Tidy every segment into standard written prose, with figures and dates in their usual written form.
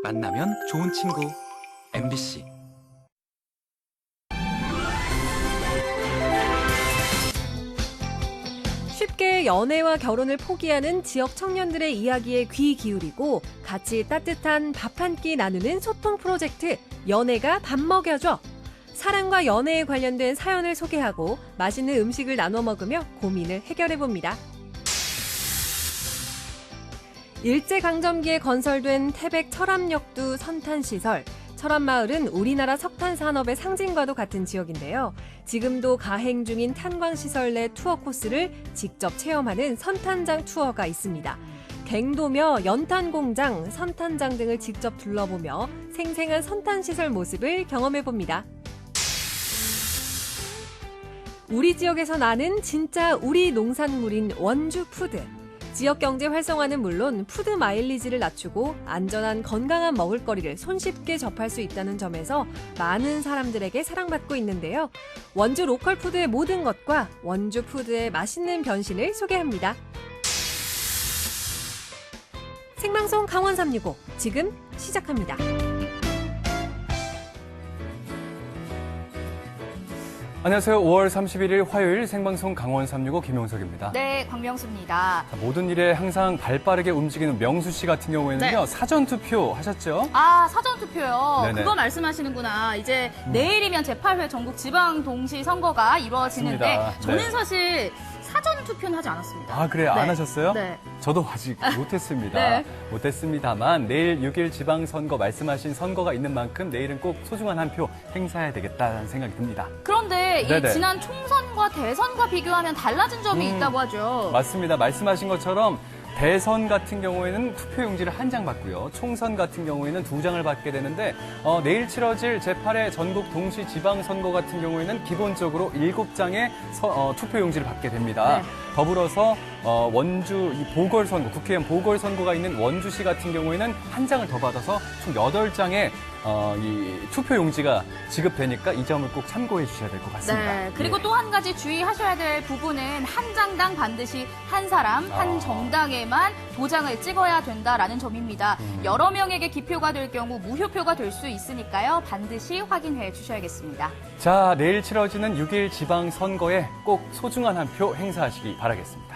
만나면 좋은 친구 MBC. 쉽게 연애와 결혼을 포기하는 지역 청년들의 이야기에 귀 기울이고 같이 따뜻한 밥 한 끼 나누는 소통 프로젝트 연애가 밥 먹여줘. 사랑과 연애에 관련된 사연을 소개하고 맛있는 음식을 나눠 먹으며 고민을 해결해봅니다. 일제강점기에 건설된 태백 철암역두 선탄시설. 철암마을은 우리나라 석탄 산업의 상징과도 같은 지역인데요. 지금도 가행 중인 탄광시설 내 투어 코스를 직접 체험하는 선탄장 투어가 있습니다. 갱도며 연탄공장, 선탄장 등을 직접 둘러보며 생생한 선탄시설 모습을 경험해봅니다. 우리 지역에서 나는 진짜 우리 농산물인 원주 푸드. 지역 경제 활성화는 물론 푸드 마일리지를 낮추고 안전한 건강한 먹을거리를 손쉽게 접할 수 있다는 점에서 많은 사람들에게 사랑받고 있는데요. 원주 로컬 푸드의 모든 것과 원주 푸드의 맛있는 변신을 소개합니다. 생방송 강원 365 지금 시작합니다. 안녕하세요. 5월 31일 화요일 생방송 강원 365 김용석입니다. 네, 광명수입니다. 모든 일에 항상 발빠르게 움직이는 명수 씨 같은 경우에는요. 네. 사전투표 하셨죠? 아, 사전투표요. 네네. 그거 말씀하시는구나. 이제 내일이면 제8회 전국 지방동시선거가 이루어지는데 맞습니다. 저는 네. 사실 사전투표는 하지 않았습니다. 아, 그래요? 네. 안 하셨어요? 네. 저도 아직 못했습니다. 네. 못했습니다만 내일 6일 지방선거 말씀하신 선거가 있는 만큼 내일은 꼭 소중한 한 표 행사해야 되겠다는 생각이 듭니다. 그런데 네네. 이 지난 총선과 대선과 비교하면 달라진 점이 있다고 하죠. 맞습니다. 말씀하신 것처럼 대선 같은 경우에는 투표용지를 한 장 받고요. 총선 같은 경우에는 2장을 받게 되는데 내일 치러질 제8회 전국 동시 지방선거 같은 경우에는 기본적으로 7장의 투표용지를 받게 됩니다. 네. 더불어서 원주 이 보궐선거, 국회의원 보궐선거가 있는 원주시 같은 경우에는 한 장을 더 받아서 총 8장의 이 투표용지가 지급되니까 이 점을 꼭 참고해 주셔야 될 것 같습니다. 네. 그리고 예. 또 한 가지 주의하셔야 될 부분은 한 장당 반드시 한 사람, 한 정당에만 도장을 찍어야 된다라는 점입니다. 여러 명에게 기표가 될 경우 무효표가 될 수 있으니까요. 반드시 확인해 주셔야겠습니다. 자, 내일 치러지는 6일 지방선거에 꼭 소중한 한 표 행사하시기 바라겠습니다.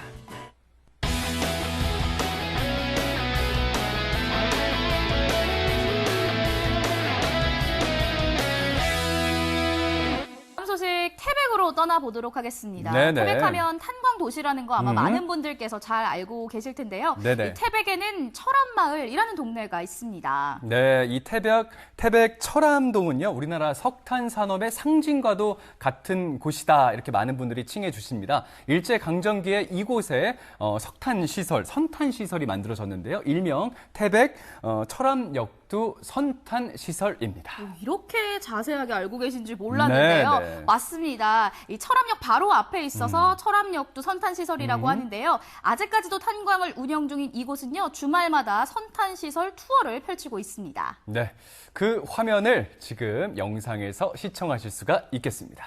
다음 소식 태백으로 떠나보도록 하겠습니다. 네네. 태백하면 탄광도시라는 거 아마 많은 분들께서 잘 알고 계실 텐데요. 네네. 이 태백에는 철암마을이라는 동네가 있습니다. 네, 이 태백 철암동은요, 우리나라 석탄 산업의 상징과도 같은 곳이다. 이렇게 많은 분들이 칭해 주십니다. 일제강점기에 이곳에 석탄 시설, 선탄 시설이 만들어졌는데요. 일명 태백 철암역두 선탄 시설입니다. 이렇게 자세하게 알고 계신지 몰랐는데요. 네. 맞습니다. 이 철암역 바로 앞에 있어서 철암역도 선탄시설이라고 하는데요. 아직까지도 탄광을 운영 중인 이곳은요. 주말마다 선탄시설 투어를 펼치고 있습니다. 네, 그 화면을 지금 영상에서 시청하실 수가 있겠습니다.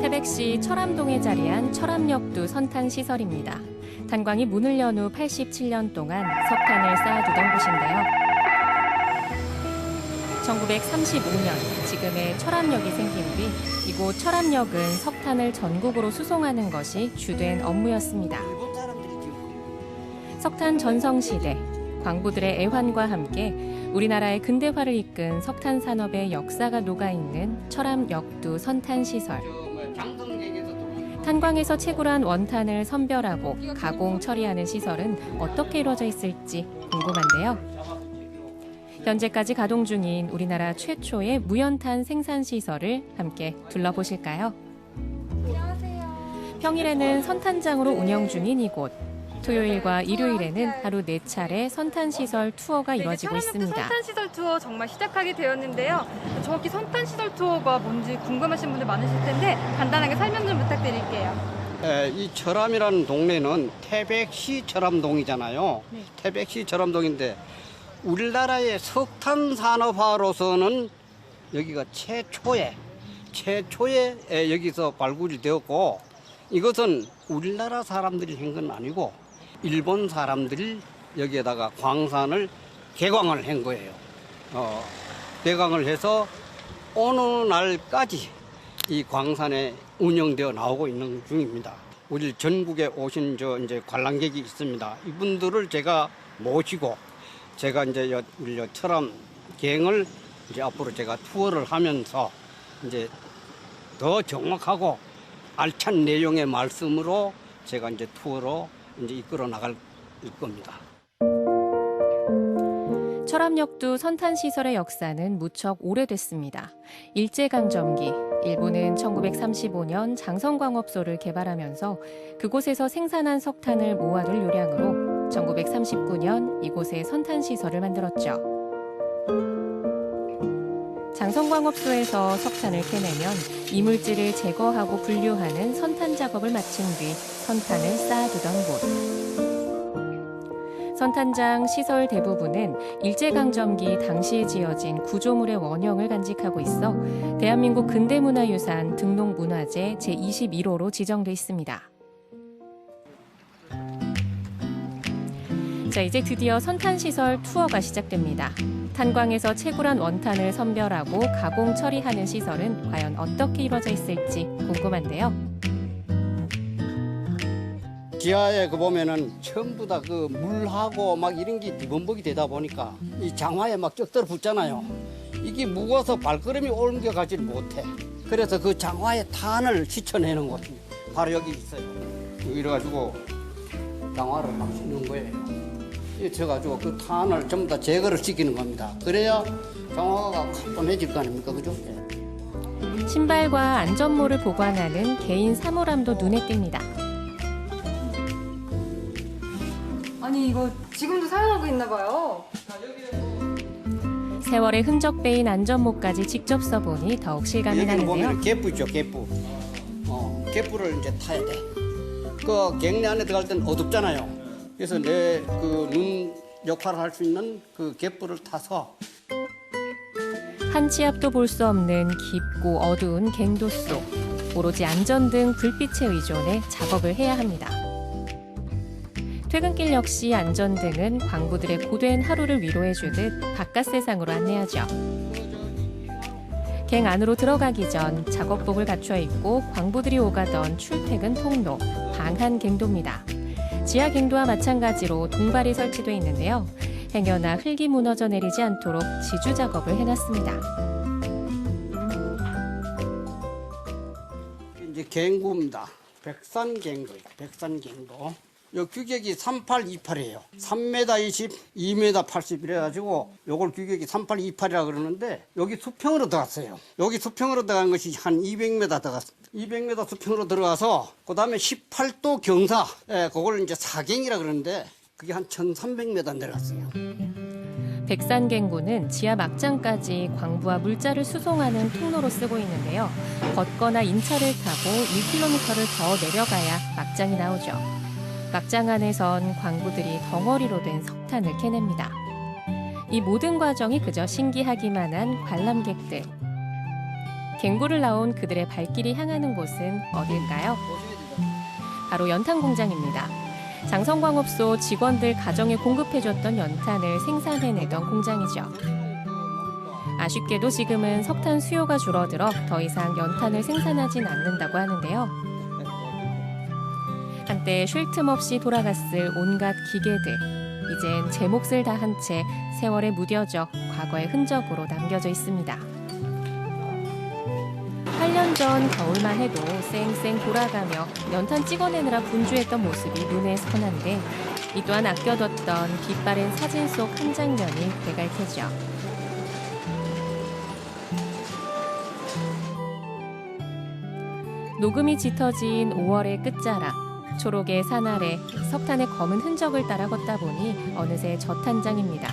태백시 철암동에 자리한 철암역두 선탄시설입니다. 탄광이 문을 연 후 87년 동안 석탄을 쌓아두던 곳인데요. 1935년 지금의 철암역이 생긴 뒤 이곳 철암역은 석탄을 전국으로 수송하는 것이 주된 업무였습니다. 석탄 전성시대, 광부들의 애환과 함께 우리나라의 근대화를 이끈 석탄 산업의 역사가 녹아있는 철암역두 선탄시설. 탄광에서 채굴한 원탄을 선별하고 가공 처리하는 시설은 어떻게 이루어져 있을지 궁금한데요. 현재까지 가동 중인 우리나라 최초의 무연탄 생산 시설을 함께 둘러보실까요? 평일에는 선탄장으로 운영 중인 이곳. 토요일과 일요일에는 하루 4차례 선탄시설 투어가 이루어지고 있습니다. 선탄시설 투어 정말 시작하게 되었는데요. 정확히 선탄시설 투어가 뭔지 궁금하신 분들 많으실 텐데 간단하게 설명 좀 부탁드릴게요. 이 철암이라는 동네는 태백시 철암동이잖아요. 네. 태백시 철암동인데 우리나라의 석탄 산업화로서는 여기가 최초에 여기서 발굴이 되었고 이것은 우리나라 사람들이 한 건 아니고 일본 사람들이 여기에다가 광산을 개광을 한 거예요. 개광을 해서 어느 날까지 이 광산에 운영되어 나오고 있는 중입니다. 우리 전국에 오신 이제 관람객이 있습니다. 이분들을 제가 모시고 제가 이제 우리 철암 갱을 이제 앞으로 제가 투어를 하면서 이제 더 정확하고 알찬 내용의 말씀으로 제가 이제 투어로 이제 이끌어 나갈 겁니다. 철암역두 선탄시설의 역사는 무척 오래됐습니다. 일제강점기, 일본은 1935년 장성광업소를 개발하면서 그곳에서 생산한 석탄을 모아둘 요량으로 1939년 이곳에 선탄시설을 만들었죠. 장성광업소에서 석탄을 캐내면 이물질을 제거하고 분류하는 선탄 작업을 마친 뒤 선탄을 쌓아두던 곳. 선탄장 시설 대부분은 일제강점기 당시에 지어진 구조물의 원형을 간직하고 있어 대한민국 근대문화유산 등록문화재 제21호로 지정돼 있습니다. 자, 이제 드디어 선탄시설 투어가 시작됩니다. 탄광에서 채굴한 원탄을 선별하고 가공 처리하는 시설은 과연 어떻게 이루어져 있을지 궁금한데요. 지하에 보면은 전부 다 그 물하고 막 이런 게 뒤범벅이 되다 보니까 이 장화에 막 쩍 들어붙잖아요. 이게 무거워서 발걸음이 옮겨가질 못해. 그래서 그 장화의 탄을 씻어내는 곳이 바로 여기 있어요. 이래가지고 장화를 막 씻는 거예요. 이래가지고 그 탄을 전부 다 제거를 시키는 겁니다. 그래야 장화가 가뿐해질 거 아닙니까, 그죠? 신발과 안전모를 보관하는 개인 사물함도 눈에 띕니다. 아니 이거 지금도 사용하고 있나 봐요. 세월의 흔적 베인 안전모까지 직접 써보니 더욱 실감이 여기는 나는데요. 보면 개뿔이죠, 개뿔. 개뿔을 이제 타야 돼. 그 갱내 안에 들어갈 때는 어둡잖아요. 그래서 내 그 눈 역할을 할 수 있는 그 개뿔을 타서 한 치 앞도 볼 수 없는 깊고 어두운 갱도 속 오로지 안전등 불빛에 의존해 작업을 해야 합니다. 퇴근길 역시 안전등은 광부들의 고된 하루를 위로해주듯 바깥 세상으로 안내하죠. 갱 안으로 들어가기 전 작업복을 갖춰 입고 광부들이 오가던 출퇴근 통로, 방한 갱도입니다. 지하 갱도와 마찬가지로 동발이 설치돼 있는데요. 행여나 흙이 무너져 내리지 않도록 지주 작업을 해놨습니다. 이제 갱구입니다. 백산갱도, 백산갱도. 요 규격이 3828이에요. 3m 20, 2m 80 이래가지고 요걸 규격이 3828이라 그러는데 여기 수평으로 들어갔어요. 여기 수평으로 들어간 것이 한 200m 들어갔습니다. 200m 수평으로 들어가서 그다음에 18도 경사, 그걸 이제 사갱이라 그러는데 그게 한 1300m 내려갔어요. 백산갱구는 지하 막장까지 광부와 물자를 수송하는 통로로 쓰고 있는데요. 걷거나 인차를 타고 1km를 더 내려가야 막장이 나오죠. 막장 안에선 광부들이 덩어리로 된 석탄을 캐냅니다. 이 모든 과정이 그저 신기하기만 한 관람객들. 갱구를 나온 그들의 발길이 향하는 곳은 어딜까요? 바로 연탄 공장입니다. 장성광업소 직원들 가정에 공급해줬던 연탄을 생산해내던 공장이죠. 아쉽게도 지금은 석탄 수요가 줄어들어 더 이상 연탄을 생산하진 않는다고 하는데요. 한때 쉴 틈 없이 돌아갔을 온갖 기계들, 이젠 제 몫을 다한 채 세월에 무뎌져 과거의 흔적으로 남겨져 있습니다. 8년 전 겨울만 해도 쌩쌩 돌아가며 연탄 찍어내느라 분주했던 모습이 눈에 선한데 이 또한 아껴뒀던 빛바랜 사진 속 한 장면이 돼갈 테죠. 녹음이 짙어진 5월의 끝자락. 초록의 산 아래 석탄의 검은 흔적을 따라 걷다 보니 어느새 저탄장입니다.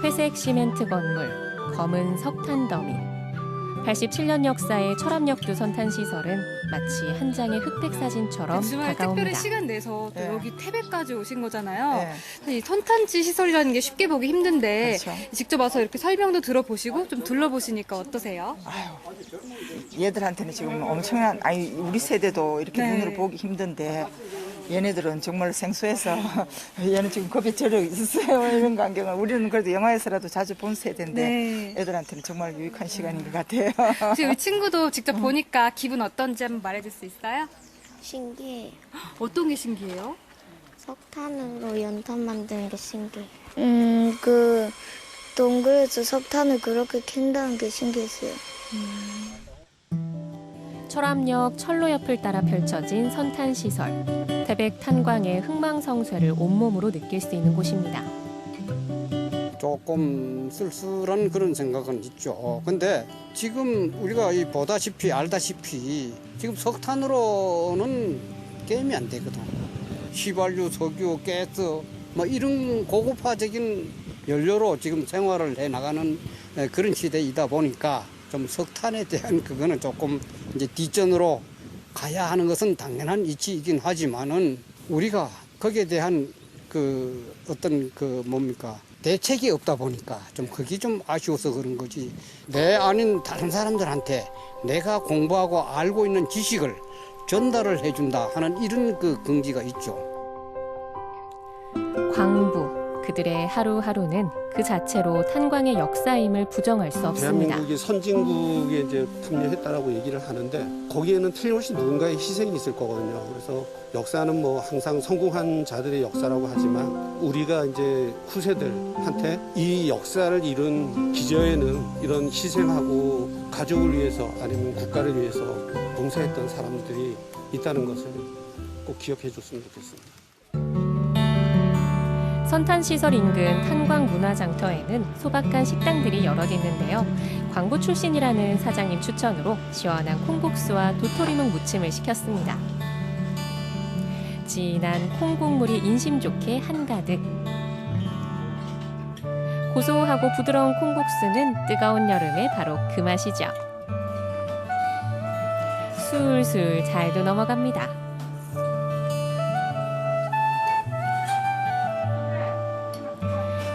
회색 시멘트 건물, 검은 석탄 더미. 87년 역사의 철암역두 선탄시설은 마치 한 장의 흑백 사진처럼 주말 다가옵니다. 특별히 시간 내서 또 네. 여기 태백까지 오신 거잖아요. 네. 사실 이 선탄지 시설이라는 게 쉽게 보기 힘든데 그렇죠. 직접 와서 이렇게 설명도 들어보시고 좀 둘러보시니까 어떠세요? 얘들한테는 지금 엄청난, 우리 세대도 이렇게 네. 눈으로 보기 힘든데 얘네들은 정말 생소해서 얘는 지금 겁에 절여 있었어요. 이런 광경을. 우리는 그래도 영화에서라도 자주 본 세대인데 네. 애들한테는 정말 유익한 시간인 것 같아요. 혹시 우리 친구도 직접 보니까 기분 어떤지 한번 말해줄 수 있어요? 신기해요. 어떤 게 신기해요? 석탄으로 연탄 만드는 게 신기해요. 그 동굴에서 석탄을 그렇게 캔다는 게 신기했어요. 철암역 철로 옆을 따라 펼쳐진 선탄 시설. 태백 탄광의 흥망성쇠를 온몸으로 느낄 수 있는 곳입니다. 조금 쓸쓸한 그런 생각은 있죠. 근데 지금 우리가 보다시피 알다시피 지금 석탄으로는 게임이 안 되거든. 휘발유, 석유, 가스 뭐 이런 고급화적인 연료로 지금 생활을 해 나가는 그런 시대이다 보니까 좀 석탄에 대한 그거는 조금 이제 뒷전으로 가야 하는 것은 당연한 이치이긴 하지만은 우리가 거기에 대한 그 어떤 그 뭡니까 대책이 없다 보니까 좀 그게 좀 아쉬워서 그런 거지. 내 아닌 다른 사람들한테 내가 공부하고 알고 있는 지식을 전달을 해준다 하는 이런 그 긍지가 있죠. 광부, 그들의 하루하루는 그 자체로 탄광의 역사임을 부정할 수 없습니다. 대한민국이 선진국에 이제 참여했다라고 얘기를 하는데 거기에는 틀림없이 누군가의 희생이 있을 거거든요. 그래서 역사는 뭐 항상 성공한 자들의 역사라고 하지만 우리가 이제 후세들한테 이 역사를 이룬 기저에는 이런 희생하고 가족을 위해서 아니면 국가를 위해서 봉사했던 사람들이 있다는 것을 꼭 기억해 줬으면 좋겠습니다. 선탄시설 인근 탄광문화장터에는 소박한 식당들이 여럿 있는데요. 광부 출신이라는 사장님 추천으로 시원한 콩국수와 도토리묵 무침을 시켰습니다. 진한 콩국물이 인심 좋게 한가득. 고소하고 부드러운 콩국수는 뜨거운 여름에 바로 그 맛이죠. 술술 잘도 넘어갑니다.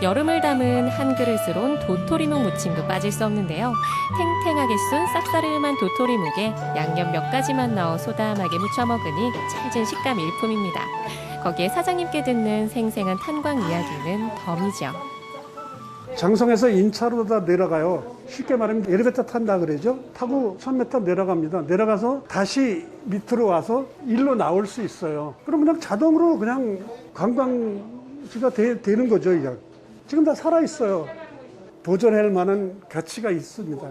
여름을 담은 한 그릇으론 도토리묵 무침도 빠질 수 없는데요. 탱탱하게 쏜 쌉싸름한 도토리묵에 양념 몇 가지만 넣어 소담하게 무쳐 먹으니 찰진 식감이 일품입니다. 거기에 사장님께 듣는 생생한 탄광 이야기는 덤이죠. 장성에서 인차로 다 내려가요. 쉽게 말하면 엘리베이터 탄다 그러죠. 타고 1000m 내려갑니다. 내려가서 다시 밑으로 와서 일로 나올 수 있어요. 그럼 그냥 자동으로 그냥 관광지가 되는 거죠. 이제. 지금 다 살아있어요. 보존할 만한 가치가 있습니다.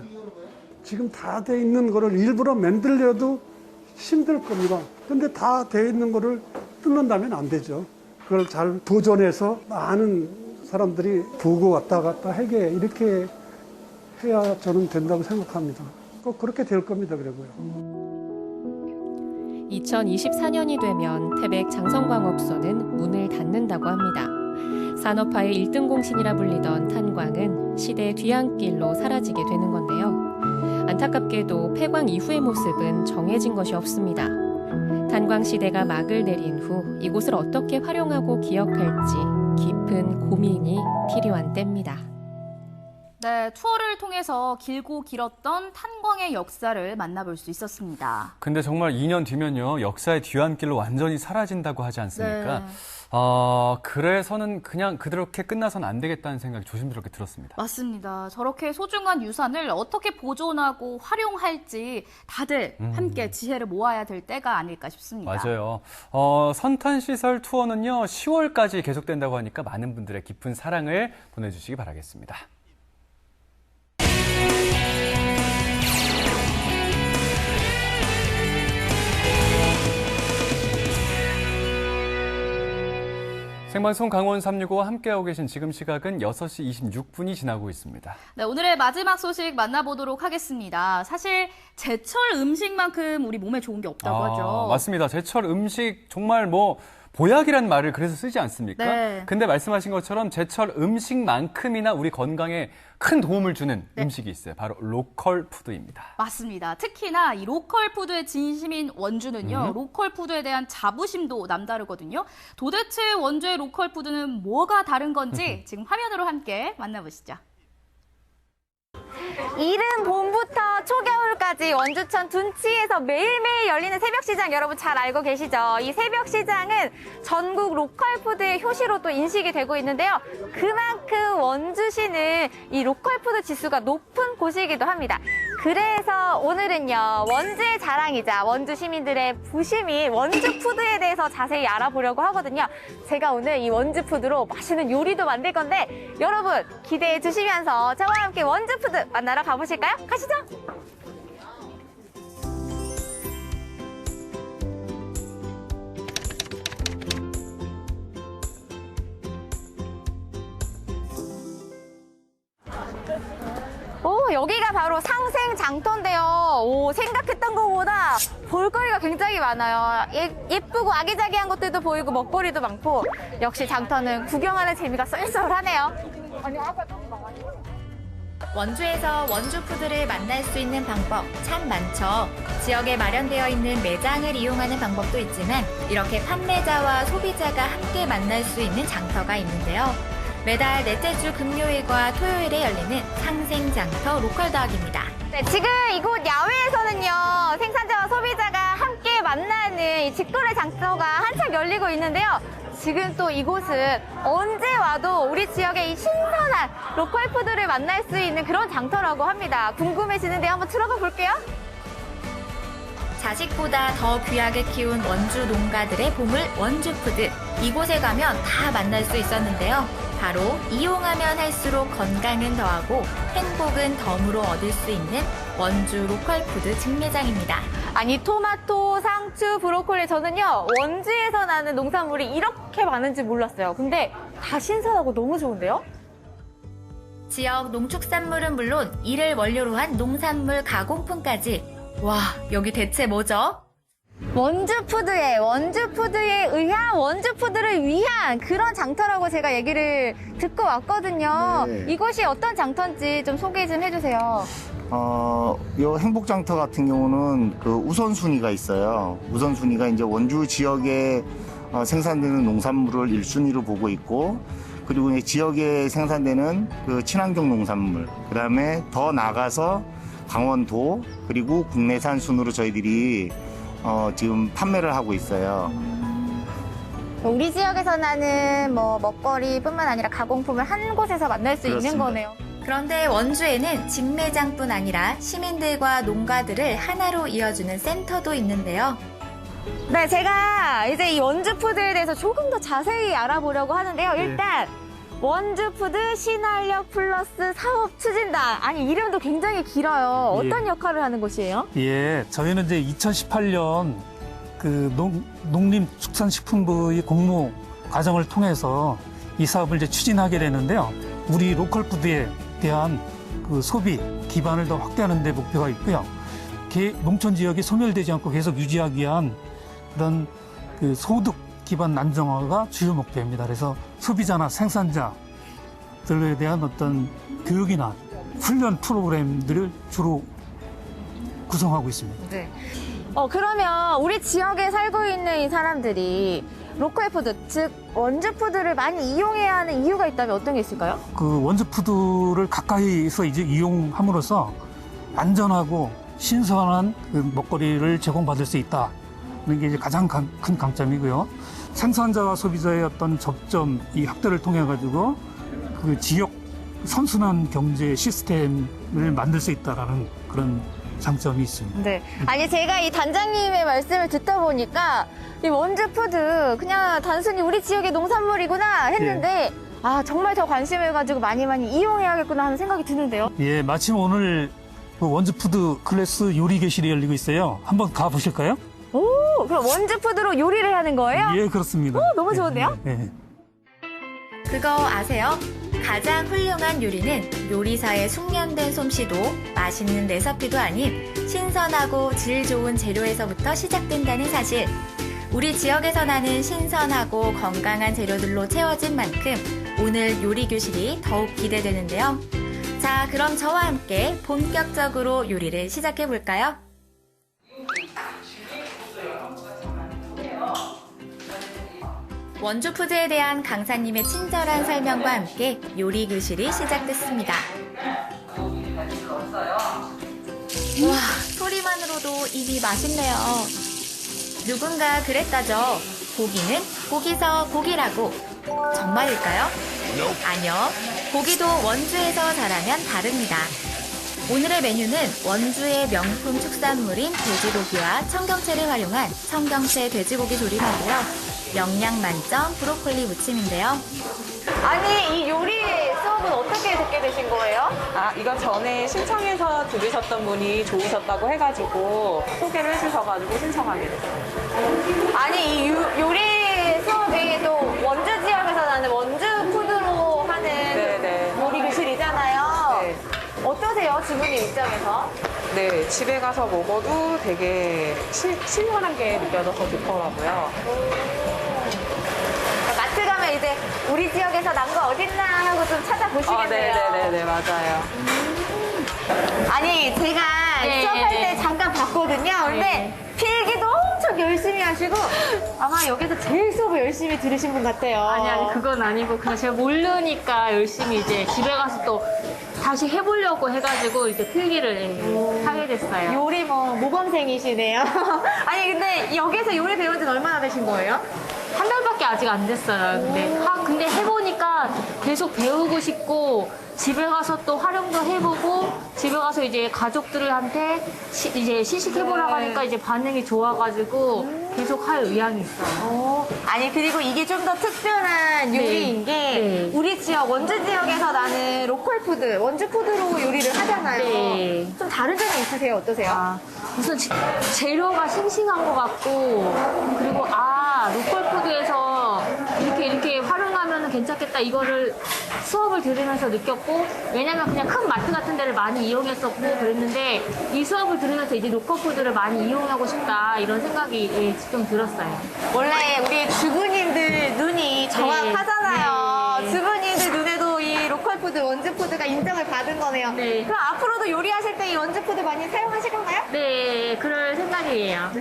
지금 다 돼 있는 거를 일부러 만들려도 힘들 겁니다. 근데 다 돼 있는 거를 뜯는다면 안 되죠. 그걸 잘 보존해서 많은 사람들이 보고 왔다 갔다 하게 이렇게 해야 저는 된다고 생각합니다. 꼭 그렇게 될 겁니다. 그리고요. 2024년이 되면 태백 장성광업소는 문을 닫는다고 합니다. 산업화의 1등 공신이라 불리던 탄광은 시대의 뒤안길로 사라지게 되는 건데요. 안타깝게도 폐광 이후의 모습은 정해진 것이 없습니다. 탄광 시대가 막을 내린 후 이곳을 어떻게 활용하고 기억할지 깊은 고민이 필요한 때입니다. 네, 투어를 통해서 길고 길었던 탄광의 역사를 만나볼 수 있었습니다. 근데 정말 2년 뒤면요, 역사의 뒤안길로 완전히 사라진다고 하지 않습니까? 네. 그래서는 그냥 그렇게 끝나서는 안 되겠다는 생각이 조심스럽게 들었습니다. 맞습니다. 저렇게 소중한 유산을 어떻게 보존하고 활용할지 다들 함께 지혜를 모아야 될 때가 아닐까 싶습니다. 맞아요. 선탄시설 투어는요, 10월까지 계속된다고 하니까 많은 분들의 깊은 사랑을 보내주시기 바라겠습니다. 생방송 강원 365와 함께하고 계신 지금 시각은 6시 26분이 지나고 있습니다. 네, 오늘의 마지막 소식 만나보도록 하겠습니다. 사실 제철 음식만큼 우리 몸에 좋은 게 없다고 하죠. 맞습니다. 제철 음식 정말 보약이란 말을 그래서 쓰지 않습니까? 네. 근데 말씀하신 것처럼 제철 음식만큼이나 우리 건강에 큰 도움을 주는 음식이 있어요. 바로 로컬 푸드입니다. 맞습니다. 특히나 이 로컬 푸드의 진심인 원주는요. 로컬 푸드에 대한 자부심도 남다르거든요. 도대체 원주의 로컬 푸드는 뭐가 다른 건지 지금 화면으로 함께 만나보시죠. 이른 봄부터 초겨울까지 원주천 둔치에서 매일매일 열리는 새벽시장 여러분 잘 알고 계시죠? 이 새벽시장은 전국 로컬푸드의 효시로 또 인식이 되고 있는데요. 그만큼 원주시는 이 로컬푸드 지수가 높은 곳이기도 합니다. 그래서 오늘은요, 원주의 자랑이자 원주 시민들의 부심인 원주푸드에 대해서 자세히 알아보려고 하거든요. 제가 오늘 이 원주푸드로 맛있는 요리도 만들 건데 여러분 기대해 주시면서 저와 함께 원주푸드 만나러 가보실까요? 가시죠! 여기가 바로 상생장터인데요. 생각했던 것보다 볼거리가 굉장히 많아요. 예쁘고 아기자기한 것들도 보이고 먹거리도 많고 역시 장터는 구경하는 재미가 쏠쏠하네요. 원주에서 원주푸드를 만날 수 있는 방법 참 많죠. 지역에 마련되어 있는 매장을 이용하는 방법도 있지만 이렇게 판매자와 소비자가 함께 만날 수 있는 장터가 있는데요. 매달 넷째 주 금요일과 토요일에 열리는 상생장터 로컬더학입니다. 네, 지금 이곳 야외에서는요, 생산자와 소비자가 함께 만나는 이 직거래 장터가 한창 열리고 있는데요. 지금 또 이곳은 언제 와도 우리 지역의 이 신선한 로컬푸드를 만날 수 있는 그런 장터라고 합니다. 궁금해지는데 한번 들어가 볼게요. 자식보다 더 귀하게 키운 원주 농가들의 보물 원주푸드. 이곳에 가면 다 만날 수 있었는데요. 바로 이용하면 할수록 건강은 더하고 행복은 덤으로 얻을 수 있는 원주 로컬푸드 직매장입니다. 아니 토마토, 상추, 브로콜리 저는요 원주에서 나는 농산물이 이렇게 많은지 몰랐어요. 근데 다 신선하고 너무 좋은데요? 지역 농축산물은 물론 이를 원료로 한 농산물 가공품까지. 와, 여기 대체 뭐죠? 원주푸드에 의한 원주푸드를 위한 그런 장터라고 제가 얘기를 듣고 왔거든요. 네. 이곳이 어떤 장터인지 좀 소개 좀 해주세요. 요 행복장터 같은 경우는 그 우선순위가 있어요. 우선순위가 이제 원주 지역에 생산되는 농산물을 1순위로 보고 있고, 그리고 이제 지역에 생산되는 그 친환경 농산물, 그 다음에 더 나가서 강원도, 그리고 국내산 순으로 저희들이 지금 판매를 하고 있어요. 우리 지역에서 나는 뭐 먹거리뿐만 아니라 가공품을 한 곳에서 만날 수 그렇습니다. 있는 거네요. 그런데 원주에는 직매장뿐 아니라 시민들과 농가들을 하나로 이어주는 센터도 있는데요. 네, 제가 이제 이 원주푸드에 대해서 조금 더 자세히 알아보려고 하는데요. 일단 원주푸드 신활력 플러스 사업 추진단. 아니 이름도 굉장히 길어요. 어떤 역할을 하는 곳이에요? 예, 저희는 이제 2018년 그 농림축산식품부의 공모 과정을 통해서 이 사업을 이제 추진하게 되는데요. 우리 로컬푸드에 대한 그 소비 기반을 더 확대하는 데 목표가 있고요. 농촌 지역이 소멸되지 않고 계속 유지하기 위한 그런 그 소득 기반 안정화가 주요 목표입니다. 그래서 소비자나 생산자들에 대한 어떤 교육이나 훈련 프로그램들을 주로 구성하고 있습니다. 네. 그러면 우리 지역에 살고 있는 이 사람들이 로컬푸드, 즉 원주푸드를 많이 이용해야 하는 이유가 있다면 어떤 게 있을까요? 그 원주푸드를 가까이서 이제 이용함으로써 안전하고 신선한 그 먹거리를 제공받을 수 있다. 이게 이제 가장 큰 강점이고요. 생산자와 소비자의 어떤 접점, 이 확대를 통해 가지고 그 지역 선순환 경제 시스템을 만들 수 있다라는 그런 장점이 있습니다. 네. 아니 제가 이 단장님의 말씀을 듣다 보니까 이 원주푸드 그냥 단순히 우리 지역의 농산물이구나 했는데 정말 더 관심을 가지고 많이 이용해야겠구나 하는 생각이 드는데요. 예, 마침 오늘 그 원주푸드 클래스 요리 교실이 열리고 있어요. 한번 가보실까요? 오, 그럼 원주푸드로 요리를 하는 거예요? 예, 그렇습니다. 너무 좋은데요? 네. 그거 아세요? 가장 훌륭한 요리는 요리사의 숙련된 솜씨도 맛있는 레시피도 아닌 신선하고 질 좋은 재료에서부터 시작된다는 사실. 우리 지역에서 나는 신선하고 건강한 재료들로 채워진 만큼 오늘 요리 교실이 더욱 기대되는데요. 자, 그럼 저와 함께 본격적으로 요리를 시작해 볼까요? 원주푸드에 대한 강사님의 친절한 설명과 함께 요리 교실이 시작됐습니다. 와, 소리만으로도 입이 맛있네요. 누군가 그랬다죠. 고기는 고기서 고기라고. 정말일까요? 아니요. 고기도 원주에서 자라면 다릅니다. 오늘의 메뉴는 원주의 명품 축산물인 돼지고기와 청경채를 활용한 청경채 돼지고기 조림하고요. 영양 만점 브로콜리 무침인데요. 아니, 이 요리 수업은 어떻게 듣게 되신 거예요? 이거 전에 신청해서 들으셨던 분이 좋으셨다고 해가지고 소개를 해주셔가지고 신청하게 됐어요. 아니, 이 요리 수업이 또 원주 지역에서 나는 원주 푸드로 하는 네네. 요리 교실이잖아요. 네. 어떠세요, 주부님 입장에서? 네, 집에 가서 먹어도 되게 신선한 게 느껴져서 좋더라고요. 마트 가면 이제 우리 지역에서 난 거 어딨나 하고 좀 찾아보시겠네요. 네네네, 맞아요. 아니, 제가 수업할 때 잠깐 봤거든요. 근데 필기도 엄청 열심히 하시고 아마 여기서 제일 수업을 열심히 들으신 분 같아요. 아니, 그건 아니고 그냥 제가 모르니까 열심히 이제 집에 가서 또 다시 해보려고 해가지고 이제 필기를 하게 됐어요. 요리 모범생이시네요. 아니, 근데 여기서 요리 배운 지는 얼마나 되신 거예요? 한 달밖에 아직 안 됐어요. 근데 해보니까 계속 배우고 싶고 집에 가서 또 활용도 해보고 집에 가서 이제 가족들한테 이제 시식해보라고 하니까 이제 반응이 좋아가지고 계속 할 의향이 있어요. 아니, 그리고 이게 좀 더 특별한 요리인 게 우리 지역, 원주 지역에서 나는 로컬 푸드, 원주 푸드로 요리를 하잖아요. 네. 좀 다른 점이 있으세요? 어떠세요? 우선 재료가 싱싱한 것 같고 그리고 로컬 푸드에서 이렇게 활용하면 괜찮겠다 이거를 수업을 들으면서 느꼈고 왜냐면 그냥 큰 마트 같은 데를 많이 이용했었고 그랬는데 이 수업을 들으면서 이제 로컬 푸드를 많이 이용하고 싶다 이런 생각이 좀 들었어요. 원래 우리 주부님들 눈이 정확하잖아요. 네. 주부님들 눈에도 이 로컬 푸드, 원주 푸드가 인정을 받은 거네요. 네. 그럼 앞으로도 요리하실 때 이 원주 푸드 많이 사용하실 건가요? 네, 그럴 생각이에요.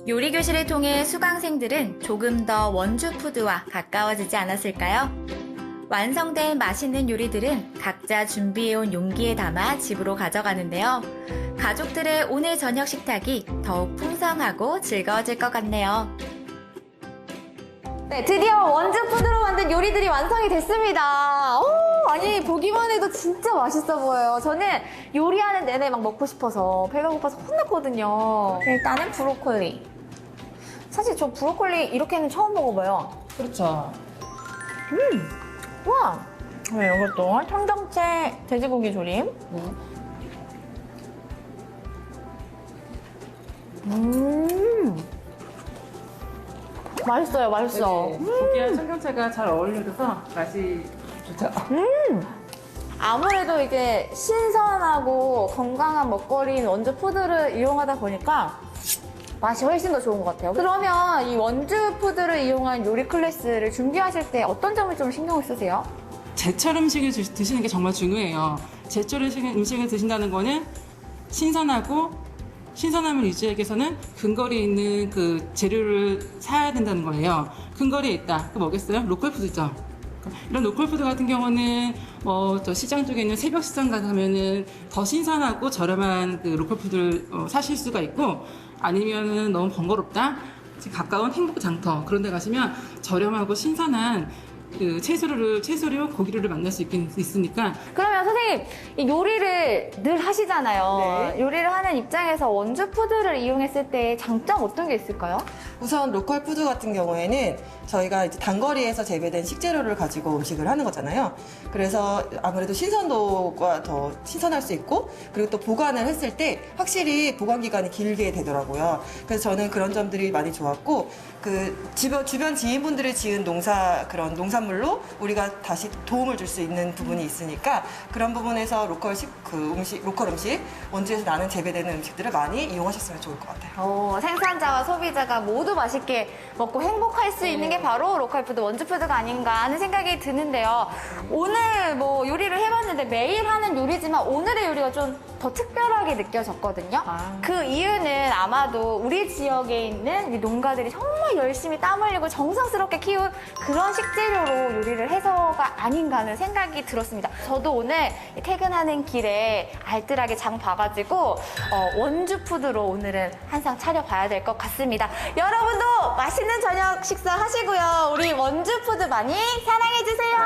요리 교실을 통해 수강생들은 조금 더 원주 푸드와 가까워지지 않았을까요? 완성된 맛있는 요리들은 각자 준비해온 용기에 담아 집으로 가져가는데요. 가족들의 오늘 저녁 식탁이 더욱 풍성하고 즐거워질 것 같네요. 네, 드디어 원주 푸드로 만든 요리들이 완성이 됐습니다. 아니, 보기만 해도 진짜 맛있어 보여요. 저는 요리하는 내내 막 먹고 싶어서 배가 고파서 혼났거든요. 일단은 브로콜리. 사실 저 브로콜리 이렇게는 처음 먹어봐요. 그렇죠. 우와! 네, 이것도 청경채 돼지고기 조림. 맛있어요, 맛있어. 고기와 청경채가 잘 어울려져서 맛이 좋죠. 아무래도 이게 신선하고 건강한 먹거리인 원주 푸드를 이용하다 보니까 맛이 훨씬 더 좋은 것 같아요. 그러면 이 원주 푸드를 이용한 요리 클래스를 준비하실 때 어떤 점을 좀 신경을 쓰세요? 제철 음식을 드시는 게 정말 중요해요. 제철 음식을 드신다는 거는 신선함을 유지하기 위해서는 근거리에 있는 그 재료를 사야 된다는 거예요. 근거리에 있다. 그 뭐겠어요? 로컬 푸드죠. 이런 로컬 푸드 같은 경우는 저 시장 쪽에 있는 새벽 시장 가면은 더 신선하고 저렴한 그 로컬 푸드를 사실 수가 있고 아니면은 너무 번거롭다. 가까운 행복 장터 그런 데 가시면 저렴하고 신선한 그 채소류, 고기류를 만날 수 있으니까. 그러면 선생님, 이 요리를 늘 하시잖아요. 네. 요리를 하는 입장에서 원주 푸드를 이용했을 때 장점 어떤 게 있을까요? 우선 로컬 푸드 같은 경우에는 저희가 이제 단거리에서 재배된 식재료를 가지고 음식을 하는 거잖아요. 그래서 아무래도 신선도가 더 신선할 수 있고, 그리고 또 보관을 했을 때 확실히 보관 기간이 길게 되더라고요. 그래서 저는 그런 점들이 많이 좋았고, 그 주변 지인분들이 지은 그런 농산물로 우리가 다시 도움을 줄 수 있는 부분이 있으니까 그런 부분에서 로컬 음식, 원주에서 나는 재배되는 음식들을 많이 이용하셨으면 좋을 것 같아요. 생산자와 소비자가 모두 맛있게 먹고 행복할 수 있는 게 바로 로컬 푸드, 원주 푸드가 아닌가 하는 생각이 드는데요. 오늘 뭐 요리를 해봤는데 매일 하는 요리지만 오늘의 요리가 좀 더 특별하게 느껴졌거든요. 그 이유는 아마도 우리 지역에 있는 이 농가들이 정말 열심히 땀 흘리고 정성스럽게 키운 그런 식재료로 요리를 해서가 아닌가 하는 생각이 들었습니다. 저도 오늘 때문에 퇴근하는 길에 알뜰하게 장 봐가지고 원주푸드로 오늘은 한상 차려봐야 될 것 같습니다. 여러분도 맛있는 저녁 식사 하시고요. 우리 원주푸드 많이 사랑해주세요.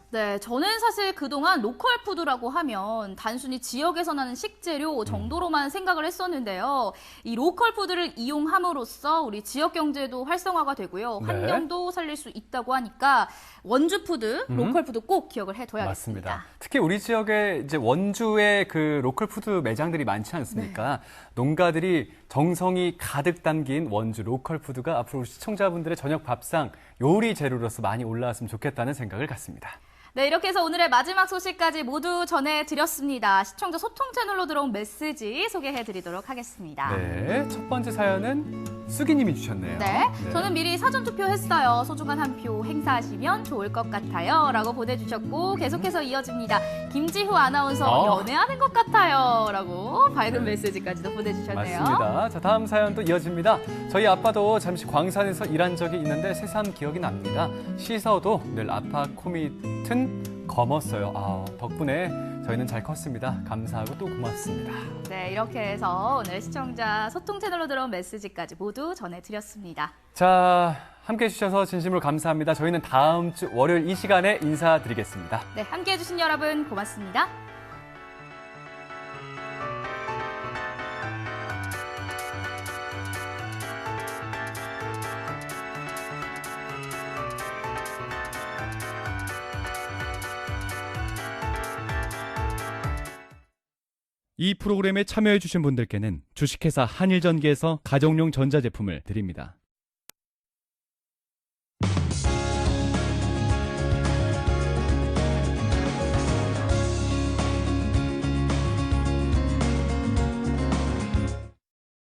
네, 저는 사실 그동안 로컬 푸드라고 하면 단순히 지역에서 나는 식재료 정도로만 생각을 했었는데요. 이 로컬 푸드를 이용함으로써 우리 지역 경제도 활성화가 되고요. 환경도 살릴 수 있다고 하니까 원주 푸드, 로컬 푸드 꼭 기억을 해둬야겠습니다. 맞습니다. 특히 우리 지역에 이제 원주에 그 로컬 푸드 매장들이 많지 않습니까? 농가들이 정성이 가득 담긴 원주 로컬 푸드가 앞으로 시청자분들의 저녁 밥상 요리 재료로서 많이 올라왔으면 좋겠다는 생각을 갖습니다. 네, 이렇게 해서 오늘의 마지막 소식까지 모두 전해드렸습니다. 시청자 소통 채널로 들어온 메시지 소개해드리도록 하겠습니다. 네, 첫 번째 사연은 수기님이 주셨네요. 네, 저는 미리 사전투표했어요. 소중한 한 표 행사하시면 좋을 것 같아요. 라고 보내주셨고 계속해서 이어집니다. 김지후 아나운서 연애하는 것 같아요. 라고 밝은 메시지까지도 보내주셨네요. 맞습니다. 자, 다음 사연도 이어집니다. 저희 아빠도 잠시 광산에서 일한 적이 있는데 새삼 기억이 납니다. 씻어도 늘 아빠 코밑은 검었어요. 덕분에 저희는 잘 컸습니다. 감사하고 또 고맙습니다. 네, 이렇게 해서 오늘 시청자 소통 채널로 들어온 메시지까지 모두 전해드렸습니다. 자, 함께해 주셔서 진심으로 감사합니다. 저희는 다음 주 월요일 이 시간에 인사드리겠습니다. 네, 함께해 주신 여러분 고맙습니다. 이 프로그램에 참여해주신 분들께는 주식회사 한일전기에서 가정용 전자제품을 드립니다.